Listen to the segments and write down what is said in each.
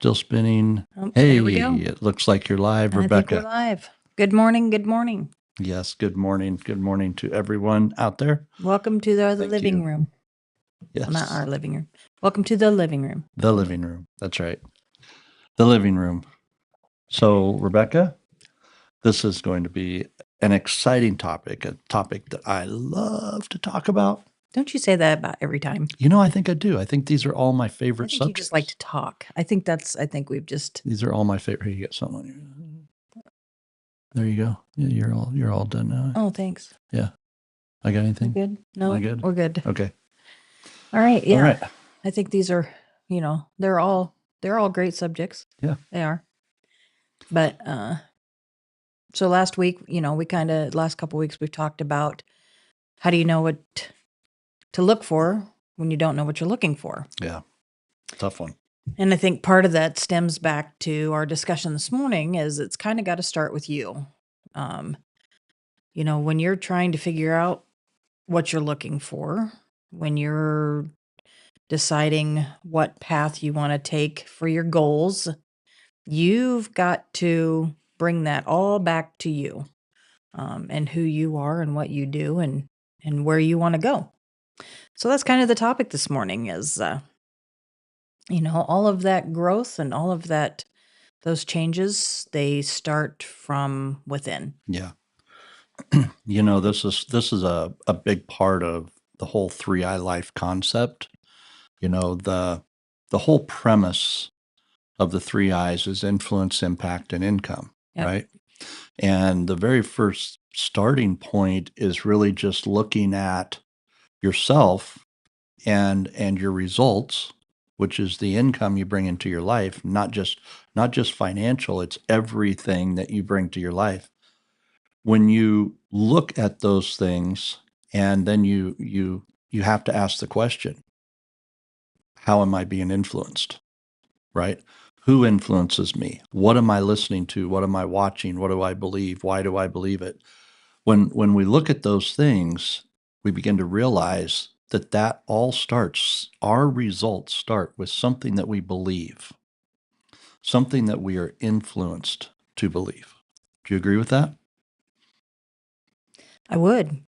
Still spinning. Oh, Hey, there we go. it looks like you're live, I think we're Rebecca. live. Good morning. Good morning. Yes, good morning. Good morning to everyone out there. Welcome to the Thank living you. room. Well, not Yes, our living room. Welcome to the living room. the living room. That's right. The living room. So, Rebecca, this is going to be an exciting topic, a topic that I love to talk about. Don't you say that about every time? I think I do. I think these are all my I favorite think you just like subjects. to talk. I think we've just. These are all my favorite. Here, you get something on you. There you go. Yeah, you're all done now. Oh, thanks. Yeah. I got We're anything? good. No, Am I good? we're good. Okay. All right. Yeah. All right. I think these are. They're all great subjects. Yeah. They are. But so last week, last couple weeks we've talked about how do you know what to look for when you don't know what you're looking for. Yeah. Tough one. And I think part of that stems back to our discussion this morning is it's kind of got to start with you. Um, when you're trying to figure out what you're looking for, when you're deciding what path you want to take for your goals, you've got to bring that all back to you, and who you are and what you do and where you want to go. So that's kind of the topic this morning is, all of that growth and all of those changes, they start from within. Yeah. This is a big part of the whole 3I life concept. The whole premise of the 3 I's is influence, impact, and income, Yep. right? And the very first starting point is really just looking at yourself and your results, which is the income you bring into your life, not just financial, it's everything that you bring to your life. When you look at those things, and then you have to ask the question, how am I being influenced? Right? Who influences me? What am I listening to? What am I watching? What do I believe? Why do I believe it? When we look at those things, we begin to realize that all starts, our results start with something that we believe, something that we are influenced to believe. Do you agree with that? I would.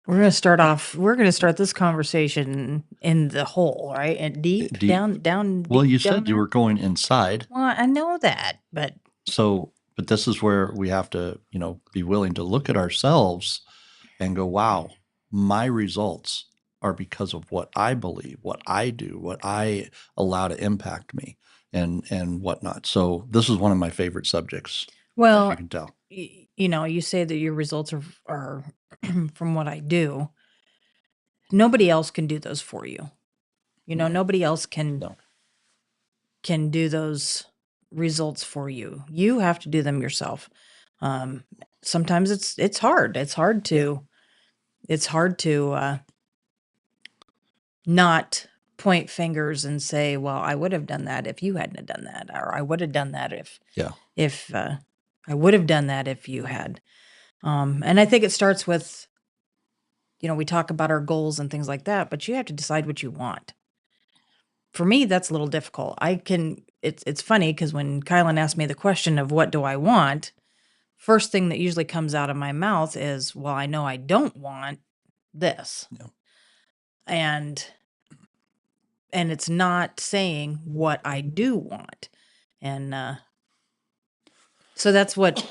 We're going to start this conversation in the hole, right? And deep down, Well, deep you down said you there. were going inside. Well, I know that, but But this is where we have to, be willing to look at ourselves and go, wow, my results are because of what I believe, what I do, what I allow to impact me and whatnot. So this is one of my favorite subjects, as well, you can tell. you say that your results are from what I do. Nobody else can do those for you. No. Nobody else can No. do those results for you. You have to do them yourself. Sometimes it's hard. It's hard to not point fingers and say, well, I would have done that if you hadn't have done that, or I would have done that if I would have done that if you had. And I think it starts with, we talk about our goals and things like that, but you have to decide what you want. For me, that's a little difficult. It's funny because when Kylan asked me the question of what do I want, first thing that usually comes out of my mouth is, well, I know I don't want this. Yeah. And it's not saying what I do want. And so that's what,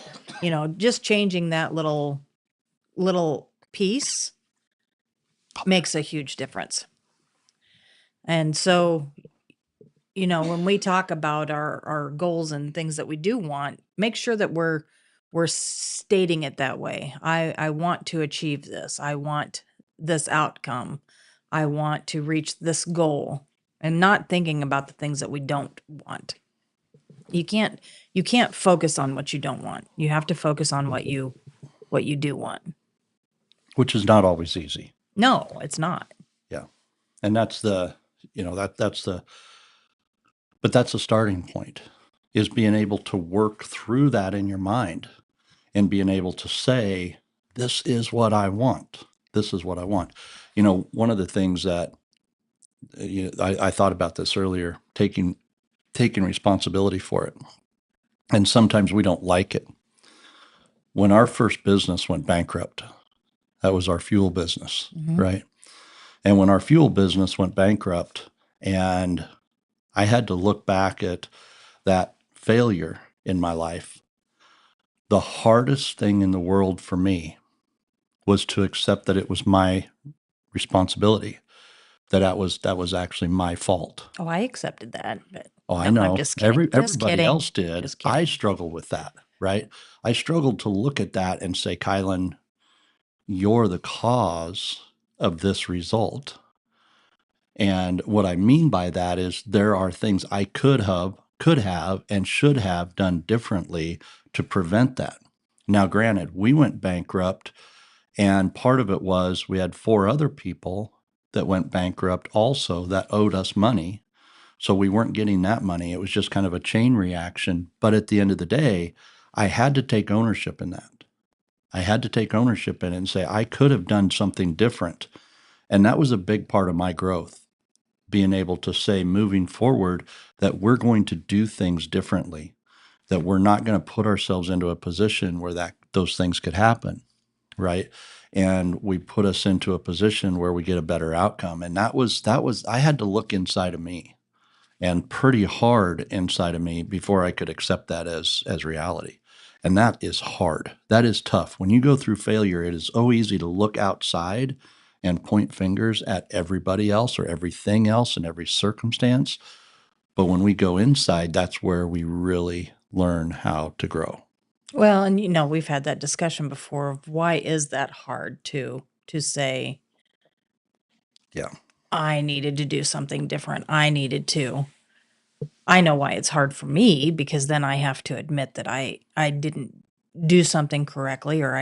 just changing that little piece makes a huge difference. And so, when we talk about our goals and things that we do want, make sure that we're stating it that way. I want to achieve this. I want this outcome. I want to reach this goal, and not thinking about the things that we don't want. You can't focus on what you don't want. You have to focus on what you do want. Which is not always easy. No, it's not. Yeah. And that's the, but that's the starting point, is being able to work through that in your mind and being able to say, this is what I want. This is what I want. One of the things that I thought about this earlier, taking taking responsibility for it. And sometimes we don't like it. When our first business went bankrupt, that was our fuel business, Mhm. right? And when our fuel business went bankrupt, and I had to look back at that failure in my life, the hardest thing in the world for me was to accept that it was my responsibility, that was actually my fault. Oh, I accepted that, but Oh, I no, I'm know. just kidding. Just Everybody kidding. else did. Just I kidding. struggled with that, right? I struggled to look at that and say, Kylan, you're the cause of this result. And what I mean by that is there are things I could have, and should have done differently to prevent that. Now, granted, we went bankrupt, and part of it was we had four other people that went bankrupt also that owed us money. So we weren't getting that money. It was just kind of a chain reaction. But at the end of the day, I had to take ownership in that. I had to take ownership in it and say, I could have done something different. And that was a big part of my growth, being able to say moving forward that we're going to do things differently, that we're not going to put ourselves into a position where those things could happen, right? And we put us into a position where we get a better outcome. And that was I had to look inside of me, and pretty hard inside of me, before I could accept that as reality. And that is hard. That is tough. When you go through failure, it is so easy to look outside and point fingers at everybody else or everything else and every circumstance. But when we go inside, that's where we really learn how to grow. Well, and we've had that discussion before of why is that hard to say Yeah. I needed to do something different. I know why it's hard for me because then I have to admit that I didn't do something correctly or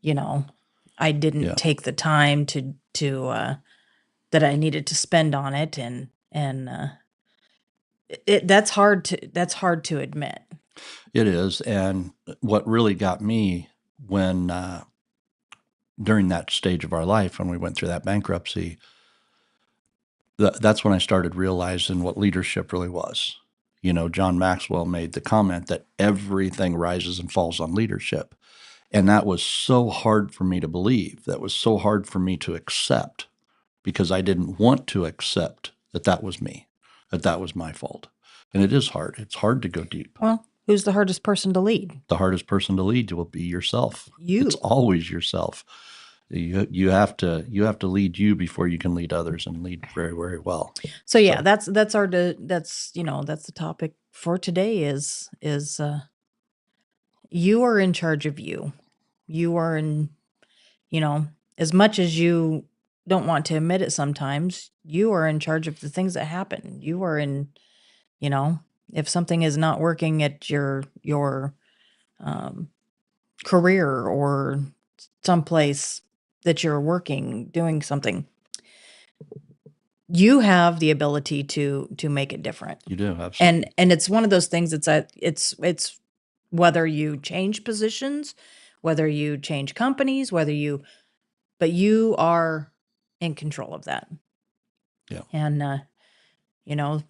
you know, I didn't Yeah. take the time to that I needed to spend on it and that's hard to admit. It is. And what really got me when, during that stage of our life, when we went through that bankruptcy, that's when I started realizing what leadership really was. John Maxwell made the comment that everything rises and falls on leadership. And that was so hard for me to believe. That was so hard for me to accept, because I didn't want to accept that that was me, that that was my fault. And it is hard. It's hard to go deep. Well, who's the hardest person to lead? The hardest person to lead will be yourself. It's You. always yourself. You have to lead you before you can lead others, and lead very, very well. So yeah, So that's the topic for today is you are in charge of you. You are in, you know, as much as you don't want to admit it sometimes, you are in charge of the things that happen. You are in, you know, if something is not working at your um, career or someplace that you're working, doing something, you have the ability to make it different. you do, absolutely. And it's one of those things it's whether you change positions, whether you change companies, but you are in control of that. Yeah. And you know,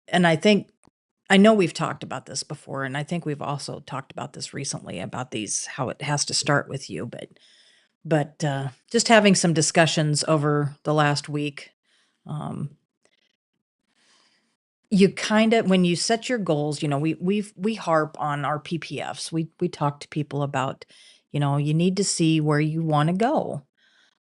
and I know we've talked about this before, and I think we've also talked about this recently about these how it has to start with you, but just having some discussions over the last week, um, you kinda when you set your goals, we harp on our PPFs. We talk to people about, you need to see where you wanna go.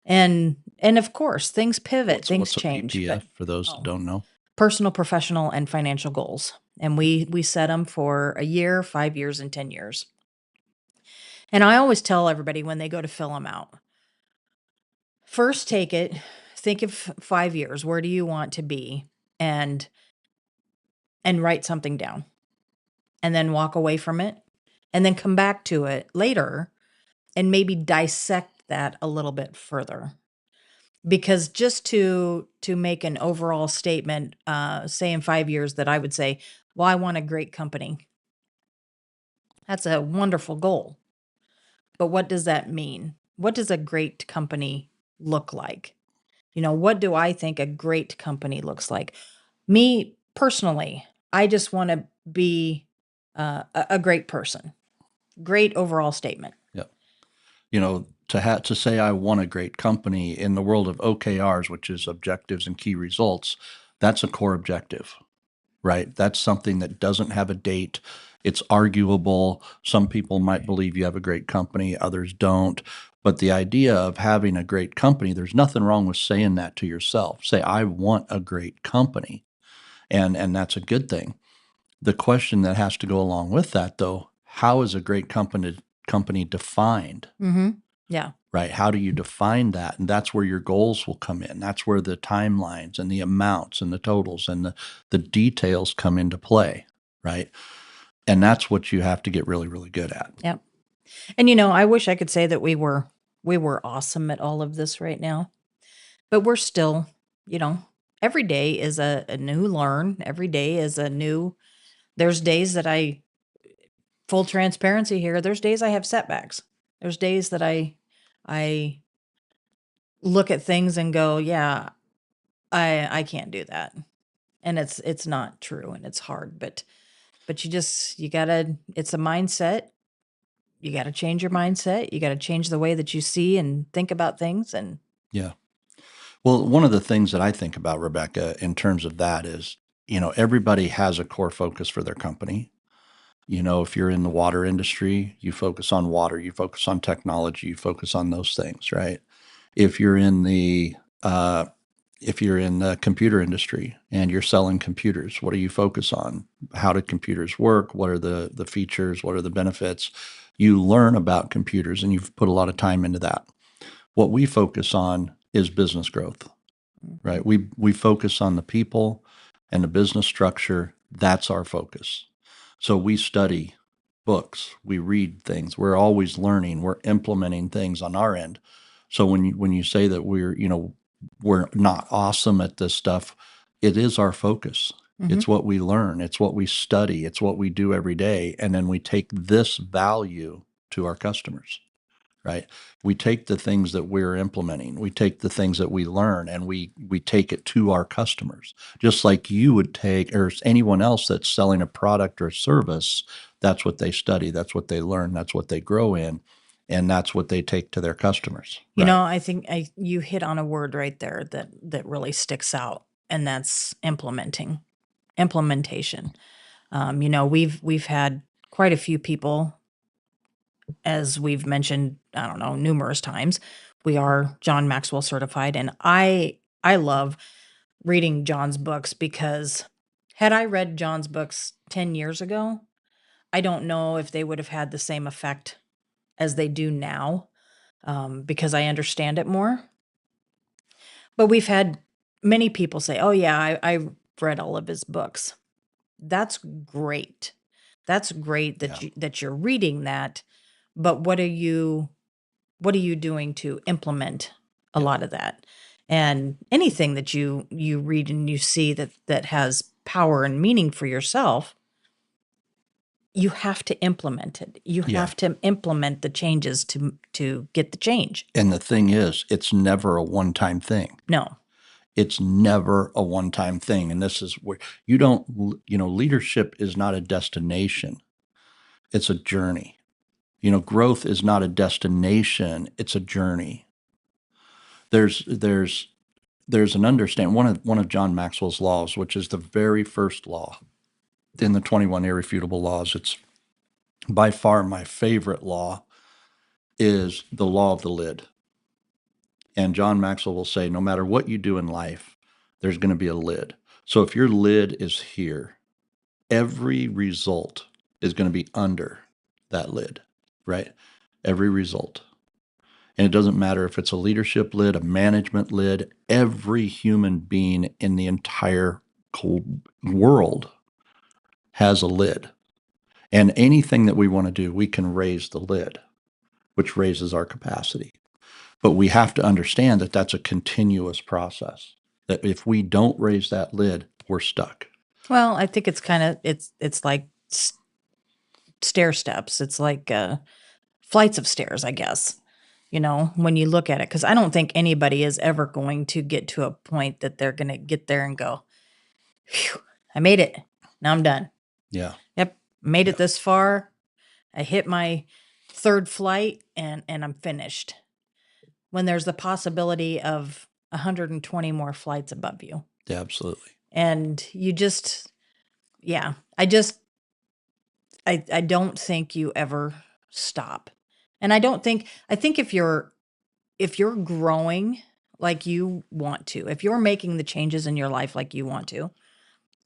And of course, things pivot, things What's a change, but PPF for those that oh, don't know? personal, professional, and financial goals. And we set them for a year, 5 years, and 10 years. And I always tell everybody when they go to fill them out, first take it, think of 5 years, where do you want to be? And write something down. And then walk away from it, and then come back to it later and maybe dissect that a little bit further. Because just to make an overall statement, say in 5 years that I would say, "Well, I want a great company." That's a wonderful goal. But what does that mean? What does a great company look like? What do I think a great company looks like? Me personally, I just want to be a great person. Great overall statement. Yeah. To say I want a great company in the world of OKRs, which is objectives and key results, that's a core objective, right? That's something that doesn't have a date. It's arguable. Some people might believe you have a great company, others don't. But the idea of having a great company, there's nothing wrong with saying that to yourself. Say, I want a great company. And that's a good thing. The question that has to go along with that, though, how is a great company defined? Mm-hmm. Yeah. Right? How do you define that? And that's where your goals will come in. That's where the timelines and the amounts and the totals and the details come into play, right? And that's what you have to get really, really good at. Yep. And I wish I could say that we were awesome at all of this right now, but we're still, you know, every day is a new learn. Every day is a new. There's days that full transparency here. There's days I have setbacks. There's days that I look at things and go, yeah, I can't do that. And it's not true and it's hard, but you gotta, it's a mindset. You gotta change your mindset. You gotta change the way that you see and think about things. And Yeah. Well, one of the things that I think about, Rebecca, in terms of that is, everybody has a core focus for their company. If you're in the water industry, you focus on water, you focus on technology, you focus on those things, right? If you're in the uh, if you're in the computer industry and you're selling computers, what do you focus on? How do computers work? What are the features? What are the benefits? You learn about computers and you've put a lot of time into that. What we focus on is business growth, mhm. right? We focus on the people and the business structure. That's our focus. So we study books, we read things. We're always learning. We're implementing things on our end. So when you say that we're not awesome at this stuff, it is our focus. Mhm. It's what we learn. It's what we study. It's what we do every day, and then we take this value to our customers, right? We take the things that we're implementing, we take the things that we learn, and we take it to our customers, just like you would take, or anyone else that's selling a product or service. That's what they study, that's what they learn, that's what they grow in, and that's what they take to their customers, right? I think you hit on a word right there that really sticks out, and that's implementation. We've had quite a few people, as we've mentioned, I don't know, numerous times. We are John Maxwell certified, and I love reading John's books because had I read John's books 10 years ago, I don't know if they would have had the same effect as they do now, because I understand it more. But we've had many people say, "Oh yeah, I've read all of his books." That's great. That's great Yeah. that you're reading that, but what are you doing to implement a Yeah. lot of that? And anything that you read and you see that has power and meaning for yourself, you have to implement it. You Yeah. have to implement the changes to get the change. And the thing is, it's never a one-time thing. No. It's never a one-time thing. And this is where leadership is not a destination, it's a journey. Growth is not a destination, it's a journey. There's an understanding. One of John Maxwell's laws, which is the very first law in the 21 irrefutable laws. It's by far my favorite law, is the law of the lid. And John Maxwell will say, no matter what you do in life, there's going to be a lid. So if your lid is here, every result is going to be under that lid, right? Every result. And it doesn't matter if it's a leadership lid, a management lid, every human being in the entire world has a lid. And anything that we want to do, we can raise the lid, which raises our capacity. But we have to understand that that's a continuous process. That if we don't raise that lid, we're stuck. Well, I think it's like stair steps. It's like flights of stairs, I guess. When you look at it, because I don't think anybody is ever going to get to a point that they're going to get there and go, "Phew." I made it. Now I'm done. Yeah. Yep. Made Yeah. it this far. I hit my third flight and I'm finished. When there's the possibility of 120 more flights above you. Yeah, absolutely. And you just, yeah, I don't think you ever stop. And I think if you're growing like you want to, if you're making the changes in your life like you want to,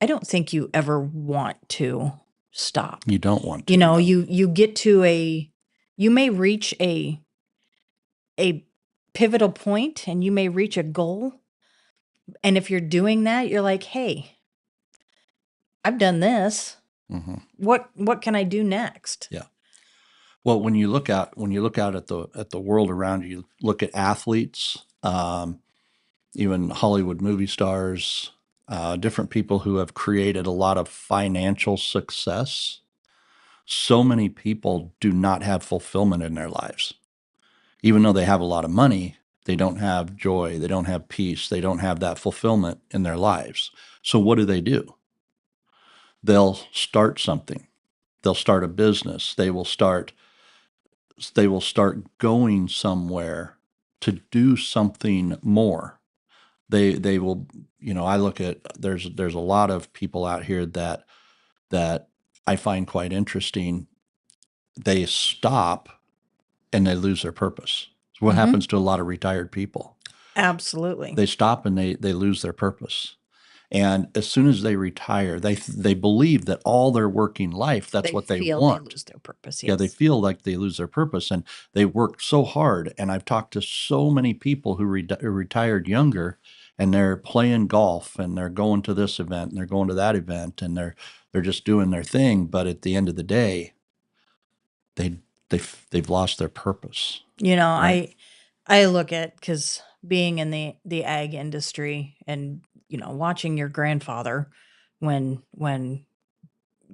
I don't think you ever want to stop. You don't want You to, know, no. you get to you may reach a pivotal point and you may reach a goal. And if you're doing that, you're like, "Hey, I've done this. Hmm. What can I do next?" Yeah. Well, when you look out at the world around you, look at athletes, even Hollywood movie stars, different people who have created a lot of financial success. So many people do not have fulfillment in their lives. Even though they have a lot of money, they don't have joy, they don't have peace, they don't have that fulfillment in their lives. So what do? They'll start something. They'll start a business. They will start going somewhere to do something more. They will, I look at there's a lot of people out here that I find quite interesting. They stop and they lose their purpose. So what Mhm. happens to a lot of retired people? Absolutely. They stop and they lose their purpose. And as soon as they retire, they believe that all their working life, that's They what they feel they want. lose their purpose, Yeah, they yes. feel like they lose their purpose and they work so hard. And I've talked to so many people who retired younger and they're playing golf and they're going to this event and they're going to that event and they're just doing their thing. But at the end of the day, they they've lost their purpose, You know, right? I look at because being in the ag industry and watching your grandfather when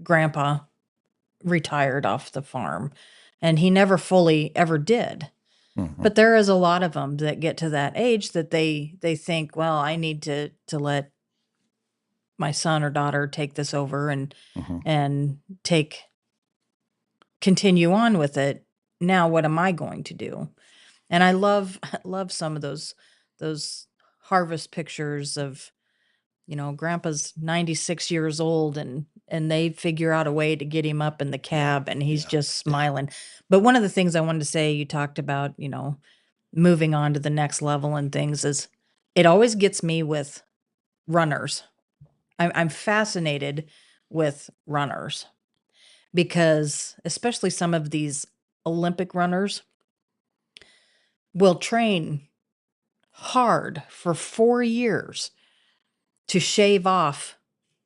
grandpa retired off the farm, and he never fully ever did. Hmm. But there is a lot of them that get to that age that they think, well, I need to let my son or daughter take this over Hmm. and take continue on with it. Now, what am I going to do? And I love love some of those harvest pictures of, grandpa's 96 years old and they figure out a way to get him up in the Yeah, cab and he's yeah, just yeah. smiling. But one of the things I wanted to say, you talked about, moving on to the next level and things, is it always gets me with runners. I'm fascinated with runners because especially some of these Olympic runners will train hard for 4 years to shave off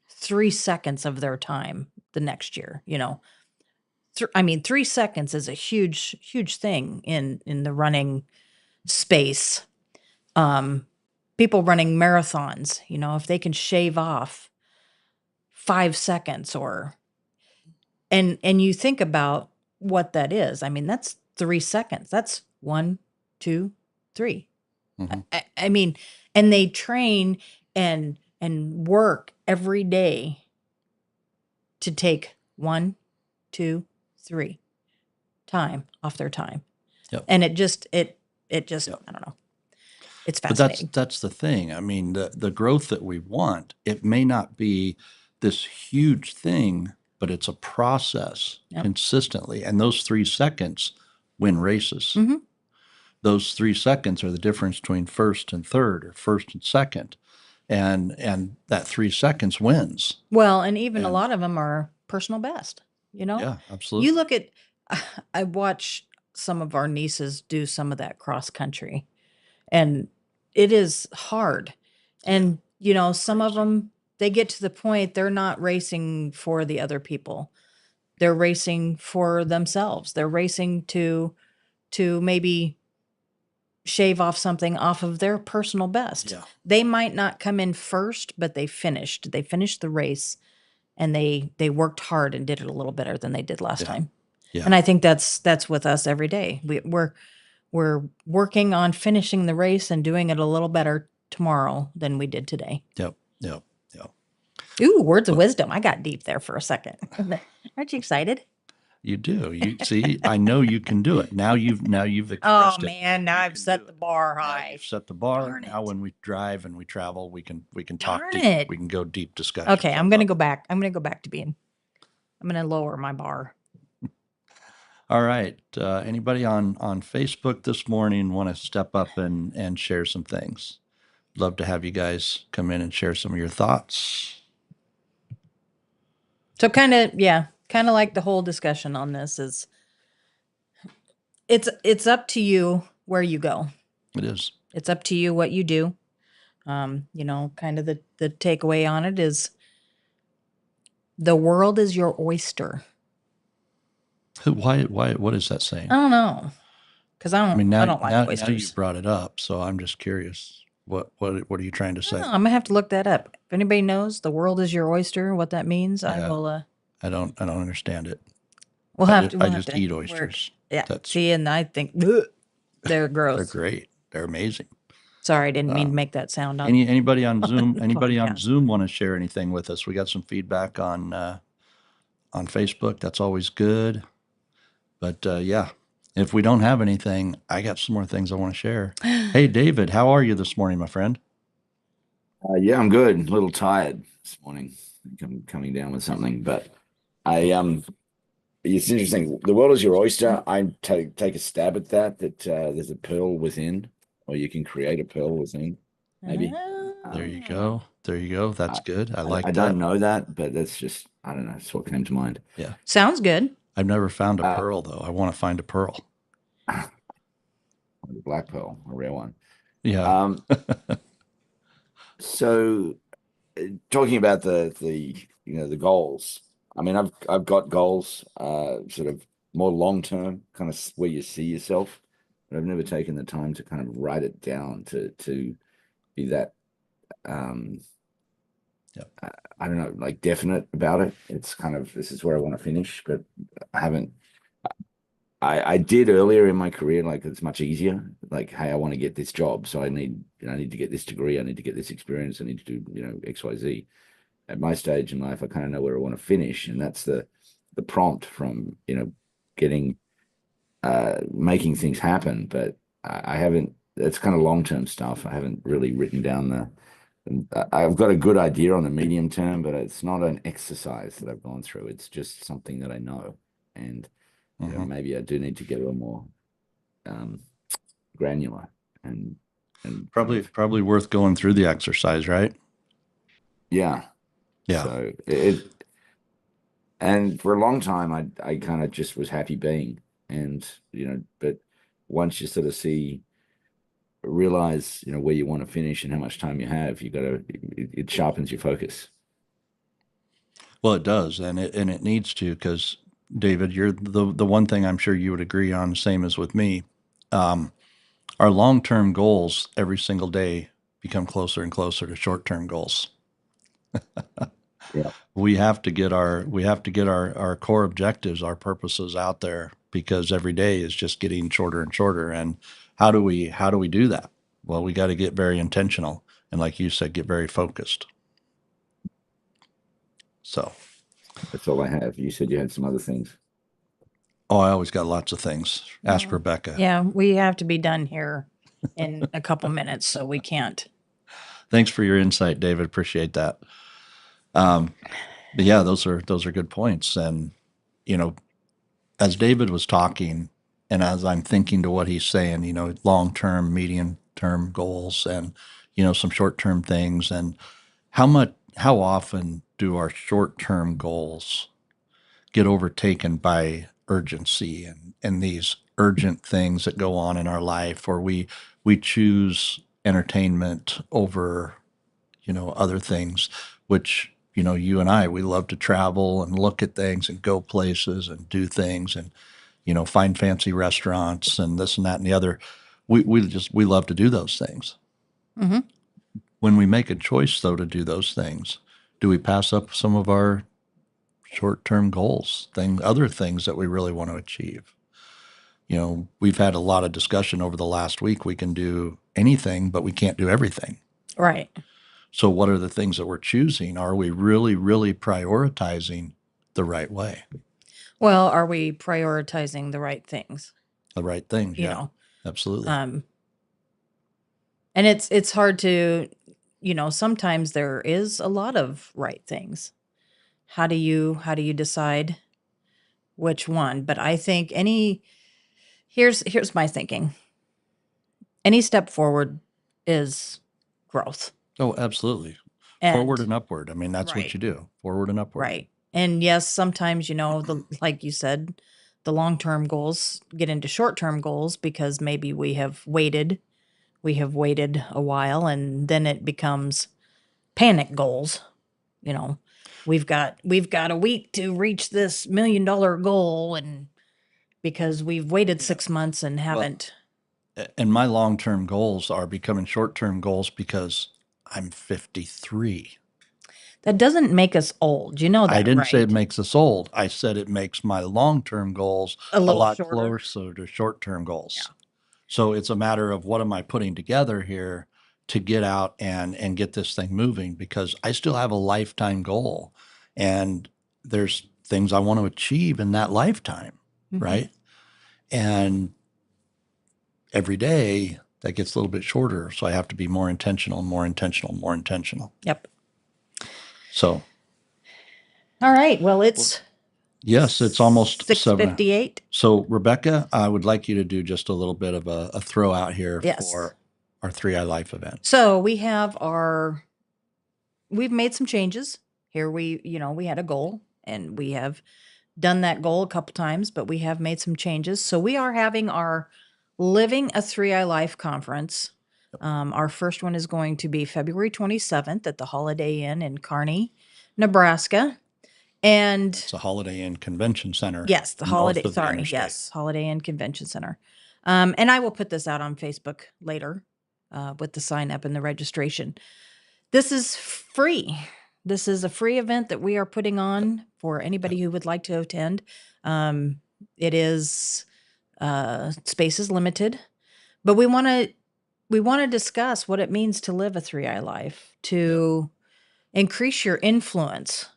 3 seconds of their time the next year. I mean, 3 seconds is a huge, huge thing in the running space. Um, People running marathons, if they can shave off 5 seconds and you think about what that is. I mean, that's 3 seconds. That's one, two, three. Hmm. I mean, and they train and work every day to take one, two, three time off their time. Yep. And it just Yep. I don't know. It's But that's fascinating. that's the thing. I mean, the growth that we want, it may not be this huge thing, but it's a process Yep. consistently. And those 3 seconds win races. Mhm. Those 3 seconds are the difference between first and third or first and second. And that 3 seconds wins. Well, and even a And lot of them are personal best, you know? yeah, You absolutely. look at I watch some of our nieces do some of that cross country, and it is hard. Yeah, And, some of crazy. them, they get to the point they're not racing for the other people. They're racing for themselves. They're racing to maybe shave off something off of their personal best. Yeah, They might not come in first, but they finished. They finished the race and they worked hard and did it a little better than they did last yeah, time. yeah. And I think that's with us every day. We're working on finishing the race and doing it a little better tomorrow than we did today. Yep, yep, yep. Ooh, words of But wisdom. I got deep there for a second. Aren't you excited? you do. You see, I know you can do it. Now you've Oh expressed it. man, now You I've can do set the it. bar Now high. you've set the bar. Darn Now it. when we drive and we travel, we can talk Darn deep. it. We can go deep discussions. Okay, I I'm gonna love go it. back. I'm gonna go back to being. I'm gonna lower my bar. All right. Anybody on Facebook this morning want to step up and share some things? Love to have you guys come in and share some of your thoughts. So kind of like the whole discussion on this is it's up to you where you go. It is. It's up to you what you do. Kind of the takeaway on it is the world is your oyster. Why? What is that saying? I don't know because I mean, I now don't like now you oysters. brought it up, so I'm just curious. What are you trying to I don't say? know, I'm gonna have to look that up. If anybody knows the world is your oyster, what that means, I Yeah, will. I don't understand it. We'll I have just to. I We'll have just to eat work. oysters. Yeah. That's See, and I think "Ugh, they're they're gross. great. They're amazing. Sorry, I didn't mean to Um, make that sound on anybody on on Zoom? the Anybody on podcast. Zoom want to share anything with us? We got some feedback on Facebook. That's always good. But yeah, if we don't have anything, I got some more things I want to share. Hey, David, how are you this morning, my friend? Yeah, I'm good. A little tired this morning. I think I'm coming down with something, but I it's interesting. The world is your oyster. I take a stab at that. There's a pearl within, or you can create a pearl within, maybe. There you Um, go. There you go. That's I, good. I I like don't that. know that, but that's just I don't know. It's what came to mind. Yeah. Sounds good. I've never found a Uh, pearl though. I want to find a pearl. the black pearl, a rare one. Yeah. Um, so talking about the the goals. I mean, I've got goals, sort of more long term, kind of where you see yourself, but I've never taken the time to kind of write it down to be that um Yep. I don't know, like definite about it. It's kind of this is where I want to finish, but I haven't. I did earlier in my career, like it's much easier. Like, hey, I want to get this job, so I need to get this degree, I need to get this experience, I need to do X, Y, Z. At my stage in life, I kind of know where I want to finish, and that's the prompt from getting making things happen. But I haven't. It's kind of long term stuff. I haven't really written down the. I've got a good idea on the medium term, but it's not an exercise that I've gone through. It's just something that I know, and Hmm. maybe I do need to get a little more um, granular and kind Probably of probably worth going through the exercise, right? yeah. Yeah. So and for a long time, I kind of just was happy being, and but once you sort of realize where you want to finish and how much time you have, you got to it sharpens your focus. Well, it does, and it needs to because David, you're the one thing I'm sure you would agree on, same as with me. Um, our long term goals every single day become closer and closer to short term goals. Yeah, We have to get our core objectives, our purposes out there because every day is just getting shorter and shorter. And how do we do that? Well, we got to get very intentional and, like you said, get very focused. So, that's all I have. You said you had some other things. oh, I always got lots of things. Ask Well, Rebecca. yeah, we have to be done here in a couple minutes, so we can't. Thanks for your insight, David. Appreciate that. Um, but yeah, those are good points. And you know, as David was talking, and as I'm thinking to what he's saying, long term, medium term goals, and some short term things, and how often do our short term goals get overtaken by urgency and these urgent things that go on in our life, or we choose entertainment over other things, which you and I, we love to travel and look at things and go places and do things and find fancy restaurants and this and that and the other. We love to do those things. Hmm. When we make a choice though to do those things, do we pass up some of our short-term goals, other things that we really want to achieve? We've had a lot of discussion over the last week. We can do anything, but we can't do everything. Right. So what are the things that we're choosing? Are we really, really prioritizing the right way? Well, are we prioritizing the right things? The right things, You yeah. know, Absolutely. and it's hard to, sometimes there is a lot of right things. How do you decide which one? But I think here's my thinking. Any step forward is growth. Oh, absolutely. Forward And and upward. I mean, that's what right, you do. Forward and upward. right. And yes, sometimes, like you said, the long-term goals get into short-term goals because maybe we have waited a while, and then it becomes panic goals. You know, we've got a week to reach this $1 million goal, and because we've waited Yeah. 6 months and Well, haven't. and my long-term goals are becoming short-term goals because I'm 53. That doesn't make us old. You know I that, didn't say it right? makes us old. I said it makes my long-term goals A a little lot shorter. closer to short-term goals. Yeah. So it's a matter of what am I putting together here to get out and get this thing moving, because I still have a lifetime goal and there's things I want to achieve in that lifetime, Mhm. right? And every day that gets a little bit shorter, so I have to be more intentional, more intentional, more intentional. Yep. So All right. Well, it's yes, it's almost 7. 6:58. So Rebecca, I would like you to do just a little bit of a throw out here Yes. for our 3i Life event. So we've made some changes here. We had a goal, and we have done that goal a couple times, but we have made some changes. So we are having our Living a 3i Life conference. Our first one is going to be February 27th at the Holiday Inn in Kearney, Nebraska. And It's a Holiday Inn Convention Center. yes, the north Holiday, of the sorry, interstate. yes, Holiday Inn Convention Center. And I will put this out on Facebook later with the sign up and the registration. This is free. This is a free event that we are putting on for anybody who would like to attend. It is space is limited, but we want to discuss what it means to live a 3i life, to increase your influence.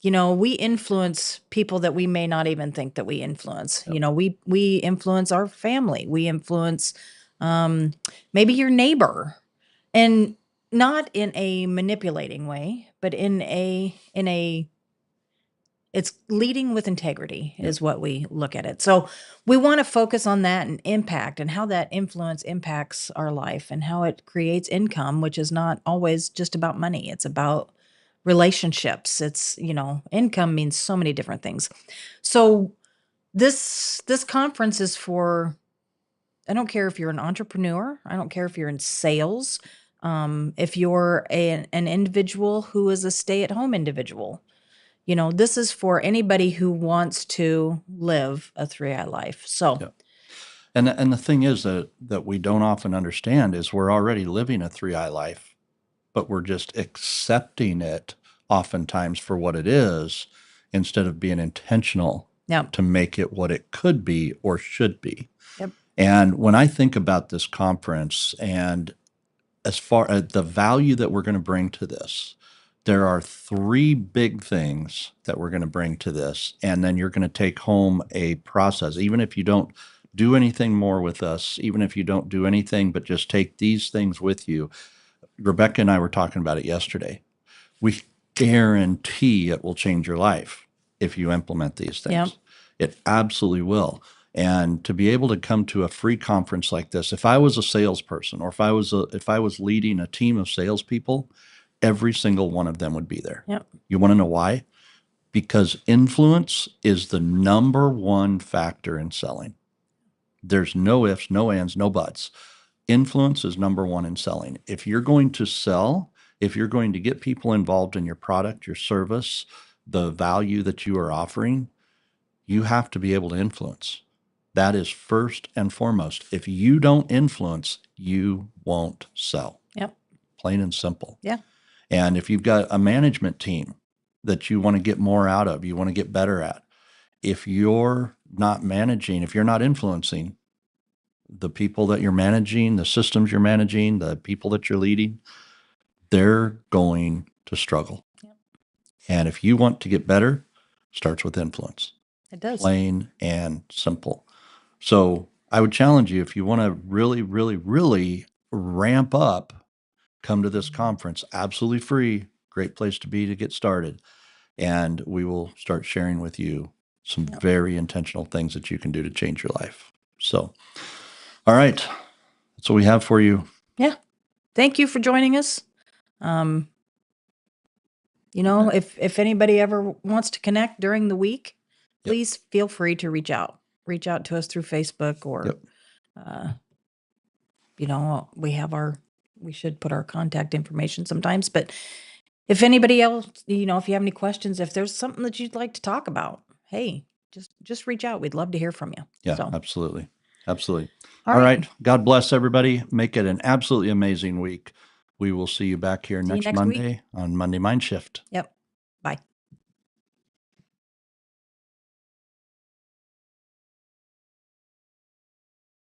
We influence people that we may not even think that we influence. Yep. We influence our family. We influence maybe your neighbor, and not in a manipulating way, but in a it's leading with integrity Yep. is what we look at it. So we want to focus on that and impact, and how that influence impacts our life, and how it creates income, which is not always just about money. It's about relationships. Income means so many different things. So this conference is for, I don't care if you're an entrepreneur, I don't care if you're in sales, if you're an individual who is a stay-at-home individual. This is for anybody who wants to live a 3i life. So, Yep. And the thing is that we don't often understand is we're already living a 3i life, but we're just accepting it oftentimes for what it is instead of being intentional yep, to make it what it could be or should be. yep, And when I think about this conference and as far as the value that we're going to bring to this, there are 3 big things that we're going to bring to this. And then you're going to take home a process, even if you don't do anything more with us, even if you don't do anything but just take these things with you. Rebecca and I were talking about it yesterday. We guarantee it will change your life if you implement these yep, things. It absolutely will. And to be able to come to a free conference like this, if I was a salesperson or if I was leading a team of salespeople, every single one of them would be there. yep, You want to know why? Because influence is the number one factor in selling. There's no ifs, no ands, no buts. Influence is number one in selling. If you're going to sell, if you're going to get people involved in your product, your service, the value that you are offering, you have to be able to influence. That is first and foremost. If you don't influence, you won't sell. yep, Plain and simple. yeah, And if you've got a management team that you want to get more out of, you want to get better at, if you're not managing, if you're not influencing the people that you're managing, the systems you're managing, the people that you're leading, they're going to struggle. Yep. And if you want to get better, starts with influence. It does. Plain and simple. So I would challenge you, if you want to really, really, really ramp up, come to this conference. Absolutely free. Great place to be to get started. And we will start sharing with you some very intentional things that you can do to change your life. So, all right. That's what we have for you. Yeah. Thank you for joining us. If anybody ever wants to connect during the week, please feel free to reach out. Reach out to us through Facebook or, we should put our contact information sometimes, but if anybody else, if you have any questions, if there's something that you'd like to talk about, hey, just reach out. We'd love to hear from you. Yeah, So, absolutely. Absolutely. all All right. right. God bless everybody. Make it an absolutely amazing week. We will see you back here See you next next week. Monday on Monday Mindshift. Yep.